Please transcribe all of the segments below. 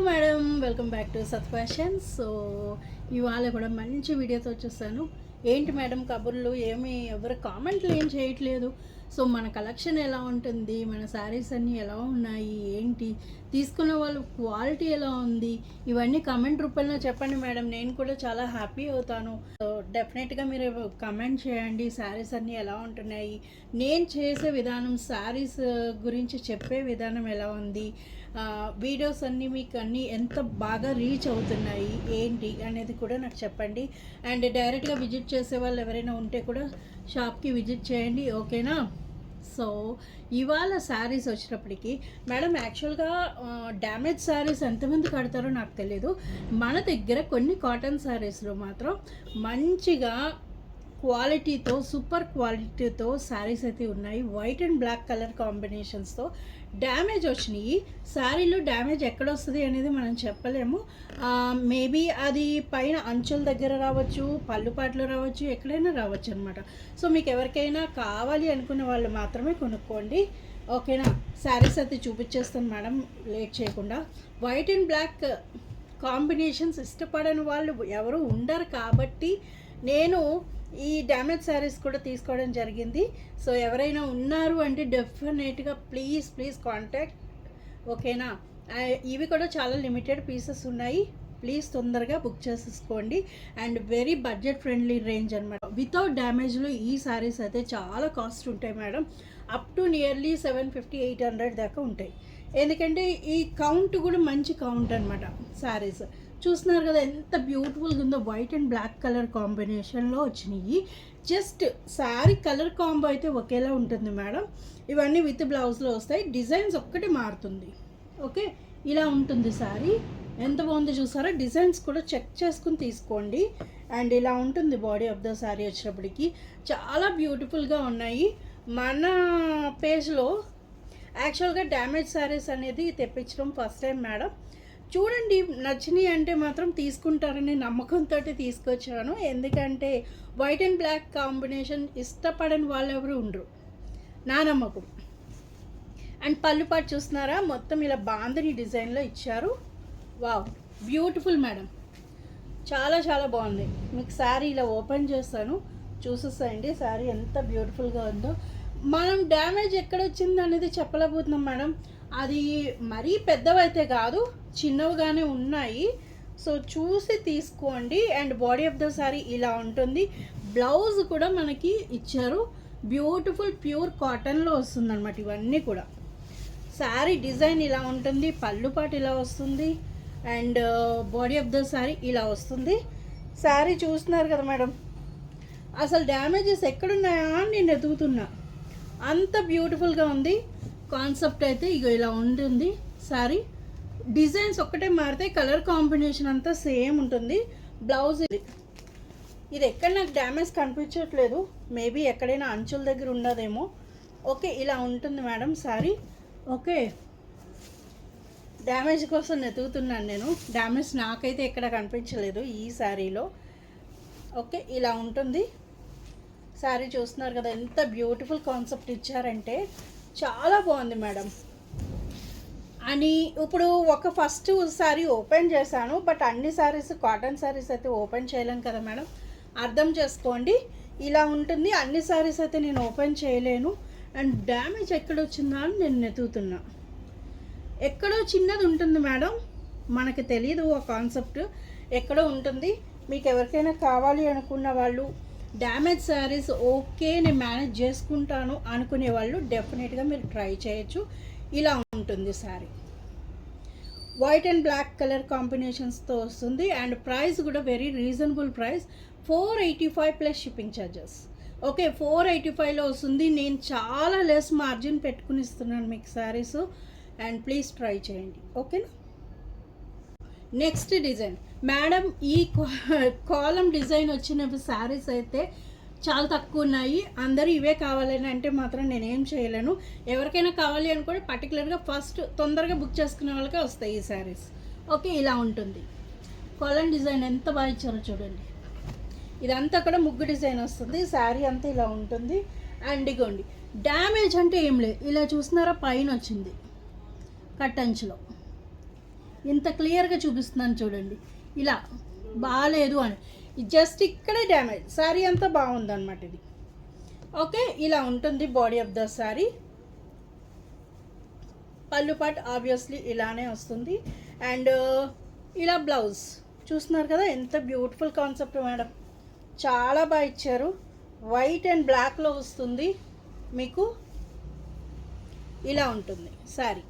Madam, welcome back to సత్ fashion. So ఇవాళ కూడా మంచి వీడియోతో వచ్చేసాను. ఏంటి మేడం కబుర్లు ఏమి ఎవరు కామెంట్లు ఏం చేయట్లేదు. సో మన కలెక్షన్ ఎలా ఉంటుంది, మన శారీస్ అన్నీ ఎలా ఉన్నాయి, ఏంటి తీసుకున్న వాళ్ళు క్వాలిటీ ఎలా ఉంది, ఇవన్నీ కమెంట్ రూపంలో చెప్పండి మేడం. నేను కూడా చాలా హ్యాపీ అవుతాను. సో డెఫినెట్గా మీరు కమెంట్ చేయండి. శారీస్ అన్నీ ఎలా ఉంటున్నాయి, నేను చేసే విధానం, శారీస్ గురించి చెప్పే విధానం ఎలా ఉంది, వీడియోస్ అన్నీ మీకు అన్నీ ఎంత బాగా రీచ్ అవుతున్నాయి ఏంటి అనేది కూడా నాకు చెప్పండి. అండ్ డైరెక్ట్గా విజిట్ చేసే వాళ్ళు ఎవరైనా ఉంటే కూడా షాప్కి విజిట్ చేయండి, ఓకేనా. సో ఇవాళ శారీస్ వచ్చినప్పటికీ మేడం, యాక్చువల్గా డ్యామేజ్ శారీస్ ఎంతమంది కడతారో నాకు తెలీదు. మన దగ్గర కొన్ని కాటన్ శారీస్లో మాత్రం మంచిగా క్వాలిటీతో, సూపర్ క్వాలిటీతో శారీస్ అయితే ఉన్నాయి. వైట్ అండ్ బ్లాక్ కలర్ కాంబినేషన్స్తో డ్యామేజ్ వచ్చినాయి. శారీలో డ్యామేజ్ ఎక్కడ వస్తుంది అనేది మనం చెప్పలేము. మేబీ అది పైన అంచుల దగ్గర రావచ్చు, పళ్ళుపాట్లో రావచ్చు, ఎక్కడైనా రావచ్చు అనమాట. సో మీకు ఎవరికైనా కావాలి అనుకున్న వాళ్ళు మాత్రమే కొనుక్కోండి, ఓకేనా. శారీస్ అయితే చూపించేస్తాను మేడం లేట్ చేయకుండా. వైట్ అండ్ బ్లాక్ కాంబినేషన్స్ ఇష్టపడని వాళ్ళు ఎవరు ఉండరు కాబట్టి నేను ఈ డ్యామేజ్ శారీస్ కూడా తీసుకోవడం జరిగింది. సో ఎవరైనా ఉన్నారు అంటే డెఫినెట్గా ప్లీజ్ కాంటాక్ట్, ఓకేనా. ఇవి కూడా చాలా లిమిటెడ్ పీసెస్ ఉన్నాయి, ప్లీజ్ తొందరగా బుక్ చేసేసుకోండి. And very budget friendly range అనమాట. వితౌట్ డ్యామేజ్లో ఈ శారీస్ అయితే చాలా కాస్ట్ ఉంటాయి మేడం. అప్ టు నియర్లీ 750-800 దాకా ఉంటాయి. ఎందుకంటే ఈ కౌంట్ కూడా మంచి కౌంట్ అనమాట. శారీస్ చూస్తున్నారు కదా ఎంత బ్యూటిఫుల్గా ఉందో. వైట్ అండ్ బ్లాక్ కలర్ కాంబినేషన్లో వచ్చినాయి. జస్ట్ శారీ కలర్ కాంబో అయితే ఒకేలా ఉంటుంది మేడం. ఇవన్నీ విత్ బ్లౌజ్లో వస్తాయి. డిజైన్స్ ఒక్కటి మారుతుంది, ఓకే. ఇలా ఉంటుంది శారీ. ఎంత బాగుందో చూసారా. డిజైన్స్ కూడా చెక్ చేసుకుని తీసుకోండి. అండ్ ఇలా ఉంటుంది బాడీ ఆఫ్ ద శారీ వచ్చినప్పటికీ. చాలా బ్యూటిఫుల్గా ఉన్నాయి. మన పేజ్లో యాక్చువల్గా డ్యామేజ్ శారీస్ అనేది తెప్పించడం ఫస్ట్ టైం మేడం. చూడండి, నచ్చినాయి అంటే మాత్రం తీసుకుంటారని నమ్మకంతో తీసుకొచ్చాను. ఎందుకంటే వైట్ అండ్ బ్లాక్ కాంబినేషన్ ఇష్టపడని వాళ్ళు ఎవరు ఉండరు, నా నమ్మకం. అండ్ పళ్ళు పాటు చూస్తున్నారా, మొత్తం ఇలా బాందని డిజైన్లో ఇచ్చారు. వావ్, బ్యూటిఫుల్ మేడం, చాలా చాలా బాగుంది. మీకు శారీ ఇలా ఓపెన్ చేస్తాను, చూసేస్తాయండి శారీ ఎంత బ్యూటిఫుల్గా ఉందో. మనం డ్యామేజ్ ఎక్కడ వచ్చింది అనేది చెప్పలేకపోతున్నాం మేడం. అది మరీ పెద్దవైతే కాదు, చిన్నవిగానే ఉన్నాయి. సో చూసి తీసుకోండి. And body of the sari ఇలా ఉంటుంది. బ్లౌజ్ కూడా మనకి ఇచ్చారు. బ్యూటిఫుల్ ప్యూర్ కాటన్లో వస్తుంది అనమాట. ఇవన్నీ కూడా శారీ డిజైన్ ఇలా ఉంటుంది, పళ్ళు పాటు ఇలా వస్తుంది, and body of the sari ఇలా వస్తుంది. శారీ చూస్తున్నారు కదా మేడం, అసలు డ్యామేజెస్ ఎక్కడున్నాయా అని నేను ఎదుగుతున్నా, అంత బ్యూటిఫుల్గా ఉంది. కాన్సెప్ట్ అయితే ఇగో ఇలా ఉంటుంది శారీ. డిజైన్స్ ఒక్కటే మారితే, కలర్ కాంబినేషన్ అంతా సేమ్ ఉంటుంది. బ్లౌజ్ ఇది ఎక్కడ నాకు డ్యామేజ్ కనిపించట్లేదు, మేబీ ఎక్కడైనా అంచుల దగ్గర ఉన్నదేమో. ఓకే, ఇలా ఉంటుంది మేడం శారీ, ఓకే. డ్యామేజ్ కోసం వెతుకుతున్నాను నేను. డ్యామేజ్ నాకైతే ఎక్కడ కనిపించలేదు ఈ శారీలో. ఓకే, ఇలా ఉంటుంది శారీ. చూస్తున్నారు కదా ఎంత బ్యూటిఫుల్ కాన్సెప్ట్ ఇచ్చారంటే, చాలా బాగుంది మేడం. అని ఇప్పుడు ఒక ఫస్ట్ శారీ ఓపెన్ చేశాను, బట్ అన్ని శారీస్ కాటన్ శారీస్ అయితే ఓపెన్ చేయలేం కదా మేడం, అర్థం చేసుకోండి. ఇలా ఉంటుంది. అన్ని శారీస్ అయితే నేను ఓపెన్ చేయలేను. అండ్ డ్యామేజ్ ఎక్కడ వచ్చిందా అని నేను వెతుకుతున్నా. ఎక్కడో చిన్నది ఉంటుంది మేడం, మనకు తెలియదు ఆ కాన్సెప్ట్ ఎక్కడో ఉంటుంది. మీకు ఎవరికైనా కావాలి అనుకున్న వాళ్ళు, డ్యామేజ్ శారీస్ ఓకే నేను మేనేజ్ చేసుకుంటాను అనుకునే వాళ్ళు డెఫినెట్గా మీరు ట్రై చేయొచ్చు. ఇలా ఉంటుంది sari. White and black colour కాంబినేషన్స్తో వస్తుంది. అండ్ ప్రైస్ కూడా very reasonable price, 485 plus shipping charges. Okay, 485లో వస్తుంది. నేను చాలా లెస్ మార్జిన్ పెట్టుకుని ఇస్తున్నాను మీకు శారీస్. అండ్ ప్లీజ్ ట్రై చేయండి, ఓకేనా. నెక్స్ట్ డిజైన్ మేడం, ఈ కాలం డిజైన్ వచ్చిన శారీస్ అయితే చాలా తక్కువ ఉన్నాయి. అందరూ ఇవే కావాలని అంటే మాత్రం నేనేం చేయలేను. ఎవరికైనా కావాలి అనుకోండి, పర్టికులర్గా ఫస్ట్ తొందరగా బుక్ చేసుకునే వాళ్ళకే వస్తాయి ఈ శారీస్. ఓకే, ఇలా ఉంటుంది. కాలం డిజైన్ ఎంత బాగా ఇచ్చారో చూడండి. ఇదంతా కూడా ముగ్గు డిజైన్ వస్తుంది. శారీ అంతా ఇలా ఉంటుంది. అండ్ ఇగోండి, డ్యామేజ్ అంటే ఏం లేదు. ఇలా చూస్తున్నారా, పైన వచ్చింది కట్ అంచులో. ఇంత క్లియర్గా చూపిస్తున్నాను చూడండి. ఇలా బాగాలేదు అని జస్ట్ ఇక్కడే డ్యామేజ్, శారీ అంతా బాగుందన్నమాట ఇది. ఓకే, ఇలా ఉంటుంది బాడీ ఆఫ్ ద శారీ. పళ్ళు పార్ట్ ఆబ్వియస్లీ ఇలానే వస్తుంది. అండ్ ఇలా బ్లౌజ్ చూస్తున్నారు కదా, ఎంత బ్యూటిఫుల్ కాన్సెప్ట్ మేడం, చాలా బాగా ఇచ్చారు. వైట్ అండ్ బ్లాక్లో వస్తుంది మీకు, ఇలా ఉంటుంది sari.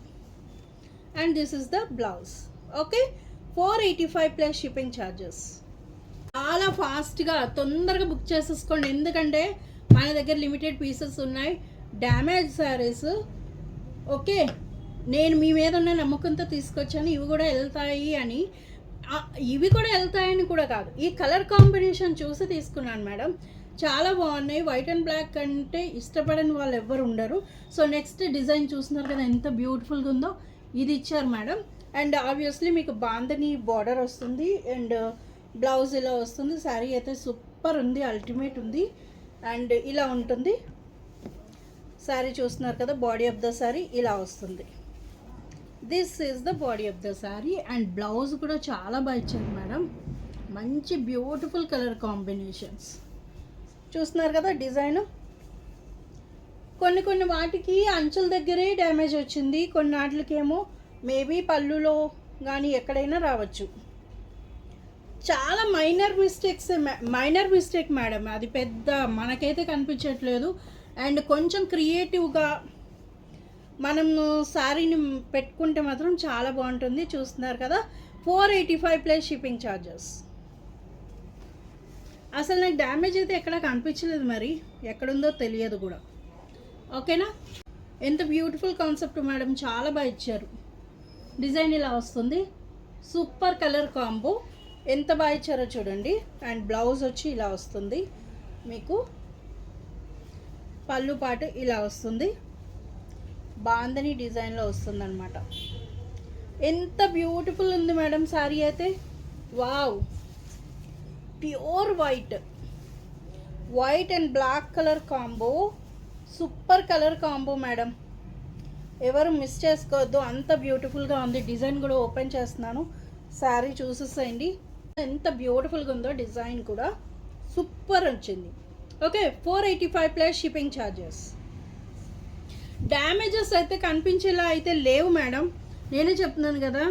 And this is the blouse. Okay, 485 plus shipping charges. చాలా ఫాస్ట్గా తొందరగా బుక్ చేసేసుకోండి, ఎందుకంటే మన దగ్గర లిమిటెడ్ పీసెస్ ఉన్నాయి. డ్యామేజ్ శారీస్. ఓకే, నేను మీ మీద ఉన్న నమ్మకంతో తీసుకొచ్చాను, ఇవి కూడా వెళ్తాయి అని. ఇవి కూడా వెళ్తాయని కూడా కాదు, ఈ కలర్ కాంబినేషన్ చూసి తీసుకున్నాను మేడం. చాలా బాగున్నాయి. వైట్ అండ్ బ్లాక్ అంటే ఇష్టపడని వాళ్ళు ఎవ్వరు ఉండరు. సో నెక్స్ట్ డిజైన్ చూస్తున్నారు కదా ఎంత బ్యూటిఫుల్గా ఉందో, ఇది ఇచ్చారు మేడం. అండ్ ఆబ్వియస్లీ మీకు బాందని బార్డర్ వస్తుంది అండ్ బ్లౌజ్ ఇలా వస్తుంది. శారీ అయితే సూపర్ ఉంది, అల్టిమేట్ ఉంది. అండ్ ఇలా ఉంటుంది శారీ, చూస్తున్నారు కదా, బాడీ ఆఫ్ ద శారీ ఇలా వస్తుంది. This is the body of the sari. And blouse కూడా చాలా బాగా ఇచ్చారు మేడం, మంచి బ్యూటిఫుల్ కలర్ కాంబినేషన్స్. చూస్తున్నారు కదా డిజైన్. కొన్ని వాటికి అంచుల దగ్గరే డ్యామేజ్ వచ్చింది, కొన్ని వాటికేమో మేబీ పళ్ళులో కానీ ఎక్కడైనా రావచ్చు. చాలా మైనర్ మిస్టేక్ మేడం, అది పెద్ద మనకైతే కనిపించట్లేదు. అండ్ కొంచెం క్రియేటివ్గా మనం శారీని పెట్టుకుంటే మాత్రం చాలా బాగుంటుంది. చూస్తున్నారు కదా, 485 ప్లస్ షిప్పింగ్ ఛార్జెస్. అసలు నాకు డ్యామేజ్ అయితే ఎక్కడ కనిపించలేదు, మరి ఎక్కడుందో తెలియదు కూడా. ఓకేనా, ఎంత బ్యూటిఫుల్ కాన్సెప్ట్ మేడం, చాలా బాగా ఇచ్చారు. డిజైన్ ఇలా వస్తుంది, సూపర్ కలర్ కాంబో, ఎంత బాగా ఇచ్చారో చూడండి. అండ్ బ్లౌజ్ వచ్చి ఇలా వస్తుంది మీకు, పళ్ళు పాటు ఇలా వస్తుంది, బాందని డిజైన్లో వస్తుంది అనమాట. ఎంత బ్యూటిఫుల్ ఉంది మేడం శారీ అయితే. Wow, pure white and black colour combo, super colour combo madam, ఎవరు మిస్ చేసుకోవద్దు, అంత బ్యూటిఫుల్గా ఉంది. డిజైన్ కూడా ఓపెన్ చేస్తున్నాను, శారీ చూసేసేయండి ఎంత బ్యూటిఫుల్గా ఉందో. డిజైన్ కూడా సూపర్ వచ్చింది. Okay, 485 plus shipping charges. Damages అయితే కనిపించేలా అయితే లేవు మేడం, నేనే చెప్తున్నాను కదా,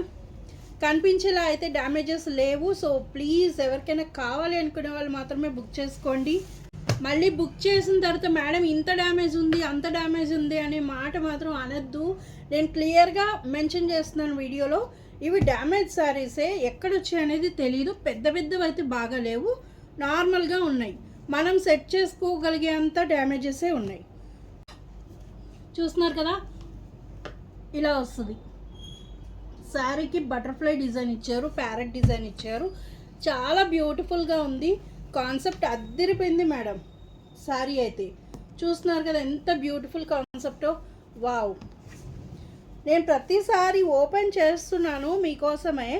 కనిపించేలా అయితే డ్యామేజెస్ లేవు. సో ప్లీజ్ ఎవరికైనా కావాలి అనుకునే వాళ్ళు మాత్రమే బుక్ చేసుకోండి. మళ్ళీ బుక్ చేసిన తర్వాత మేడం ఇంత డ్యామేజ్ ఉంది అంత డ్యామేజ్ ఉంది అనే మాట మాత్రం అనద్దు. నేను క్లియర్గా మెన్షన్ చేస్తున్నాను వీడియోలో, ఇవి డ్యామేజ్ శారీసే, ఎక్కడొచ్చాయి అనేది తెలియదు. పెద్దవి అయితే బాగా లేవు, నార్మల్గా ఉన్నాయి, మనం సెట్ చేసుకోగలిగే అంత డ్యామేజెసే ఉన్నాయి. చూస్తున్నారు కదా, ఇలా వస్తుంది శారీకి. బటర్ఫ్లై డిజైన్ ఇచ్చారు, ప్యారెట్ డిజైన్ ఇచ్చారు, చాలా బ్యూటిఫుల్గా ఉంది. కాన్సెప్ట్ అద్దరిపోయింది మేడం శారీ అయితే. చూస్తున్నారు కదా ఎంత బ్యూటిఫుల్ కాన్సెప్టో. వావ్, నేను ప్రతిసారి ఓపెన్ చేస్తున్నాను మీకోసమే,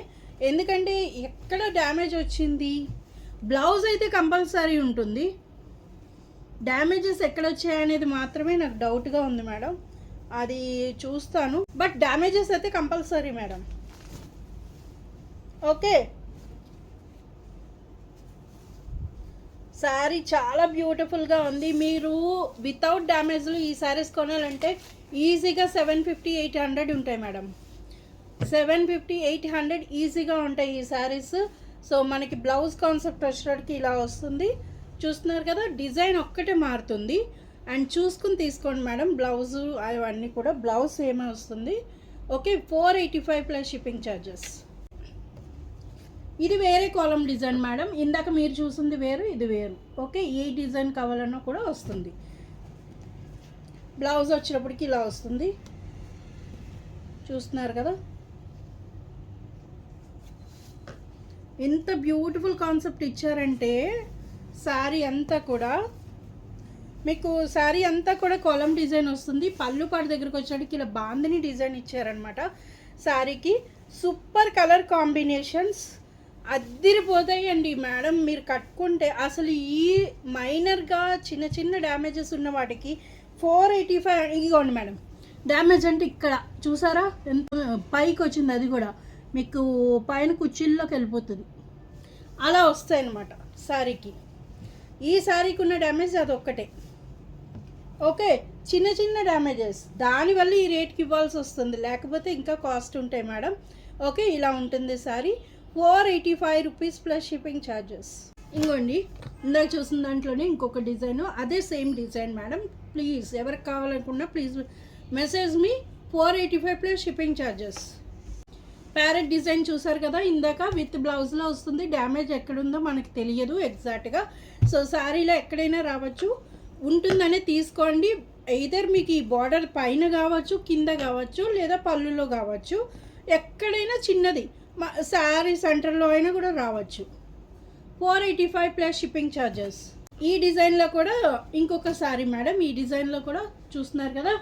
ఎందుకంటే ఎక్కడ డ్యామేజ్ వచ్చింది. బ్లౌజ్ అయితే కంపల్సరీ ఉంటుంది, డ్యామేజెస్ ఎక్కడ వచ్చాయనేది మాత్రమే నాకు డౌట్గా ఉంది మేడం, అది చూస్తాను. బట్ డ్యామేజెస్ అయితే కంపల్సరీ మేడం. ఓకే, శారీ చాలా బ్యూటిఫుల్గా ఉంది. మీరు వితౌట్ డ్యామేజ్లు ఈ శారీస్ కొనాలంటే ఈజీగా 750-800 ఉంటాయి మేడం, 750-800 ఈజీగా ఉంటాయి ఈ శారీస్. సో మనకి బ్లౌజ్ కాన్సెప్ట్ వచ్చేటప్పటికి ఇలా వస్తుంది. చూస్తున్నారు కదా, డిజైన్ ఒక్కటే మారుతుంది. అండ్ చూసుకుని తీసుకోండి మేడం, బ్లౌజు అవన్నీ కూడా బ్లౌజ్ సేమే వస్తుంది. Okay, 485 plus shipping charges. ఇది వేరే కాలం డిజైన్ మేడం, ఇందాక మీరు చూసింది వేరు, ఇది వేరు. ఓకే, ఏ డిజైన్ కావాలన్నా కూడా వస్తుంది. బ్లౌజ్ వచ్చినప్పటికి ఇలా వస్తుంది. చూస్తున్నారు కదా, ఎంత బ్యూటిఫుల్ కాన్సెప్ట్ ఇచ్చారంటే శారీ అంతా కూడా మీకు, శారీ అంతా కూడా కాలం డిజైన్ వస్తుంది. పళ్ళు పాటు దగ్గరకు వచ్చేటికి ఇలా బాందని డిజైన్ ఇచ్చారనమాట శారీకి. సూపర్ కలర్ కాంబినేషన్స్ అద్దిరిపోతాయండి మేడం, మీరు కట్టుకుంటే. అసలు ఈ మైనర్గా చిన్న డ్యామేజెస్ ఉన్న వాటికి 485. ఇదిగోండి మేడం, డ్యామేజ్ అంటే ఇక్కడ చూసారా ఎంత పైకి వచ్చింది, అది కూడా మీకు పైన కుర్చీల్లోకి వెళ్ళిపోతుంది, అలా వస్తాయి అన్నమాట శారీకి. ఈ శారీకి ఉన్న డ్యామేజ్ అదొక్కటే. ఓకే, చిన్న చిన్న డ్యామేజెస్, దానివల్ల ఈ రేట్కి ఇవ్వాల్సి వస్తుంది, లేకపోతే ఇంకా కాస్ట్ ఉంటాయి మేడం. ఓకే, ఇలా ఉంటుంది sari. 485 rupees plus shipping charges. ఇంకోండి, ఇందాక చూసిన దాంట్లోనే ఇంకొక డిజైన్, అదే సేమ్ డిజైన్ మేడం. ప్లీజ్ ఎవరికి కావాలనుకున్నా please message me. 485 plus shipping charges. Parrot design చూసారు కదా ఇందాక, విత్ బ్లౌజ్లో వస్తుంది. డ్యామేజ్ ఎక్కడుందో మనకి తెలియదు ఎగ్జాక్ట్గా. సో శారీలో ఎక్కడైనా రావచ్చు, ఉంటుందనే తీసుకోండి. ఎయిదర్ మీకు ఈ బార్డర్ పైన కావచ్చు, కింద కావచ్చు, లేదా పళ్ళులో కావచ్చు, ఎక్కడైనా చిన్నది శారీ సెంటర్లో అయినా కూడా రావచ్చు. 485 ప్లస్ షిప్పింగ్ ఛార్జెస్. ఈ డిజైన్లో కూడా ఇంకొక శారీ మేడం. ఈ డిజైన్లో కూడా చూస్తున్నారు కదా,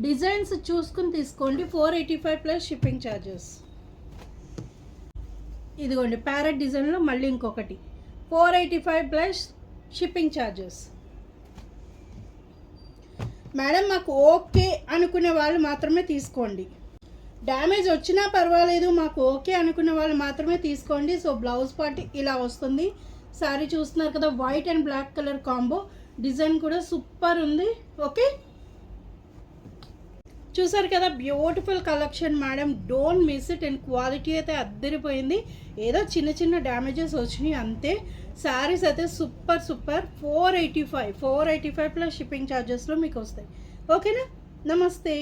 డిజైన్స్ చూసుకుని తీసుకోండి. 485 ప్లస్ షిప్పింగ్ ఛార్జెస్. ఇదిగోండి ప్యారెట్ డిజైన్లో మళ్ళీ ఇంకొకటి 485 ప్లస్ షిప్పింగ్ ఛార్జెస్. మేడం మాకు ఓకే అనుకునే వాళ్ళు మాత్రమే తీసుకోండి. డ్యామేజ్ వచ్చినా పర్వాలేదు, మాకు ఓకే అనుకునే వాళ్ళు మాత్రమే తీసుకోండి. సో బ్లౌజ్ పార్ట్ ఇలా వస్తుంది. శారీ చూస్తున్నారు కదా, white and black colour combo. Design కూడా సూపర్ ఉంది. ఓకే, చూసారు కదా, beautiful collection madam. Don't miss it. And quality అయితే అద్దరిపోయింది. ఏదో చిన్న చిన్న డ్యామేజెస్ వచ్చినాయి అంతే. శారీస్ అయితే సూపర్ సూపర్. 485 ప్లస్ షిప్పింగ్ ఛార్జెస్లో మీకు వస్తాయి. ఓకేనా, నమస్తే.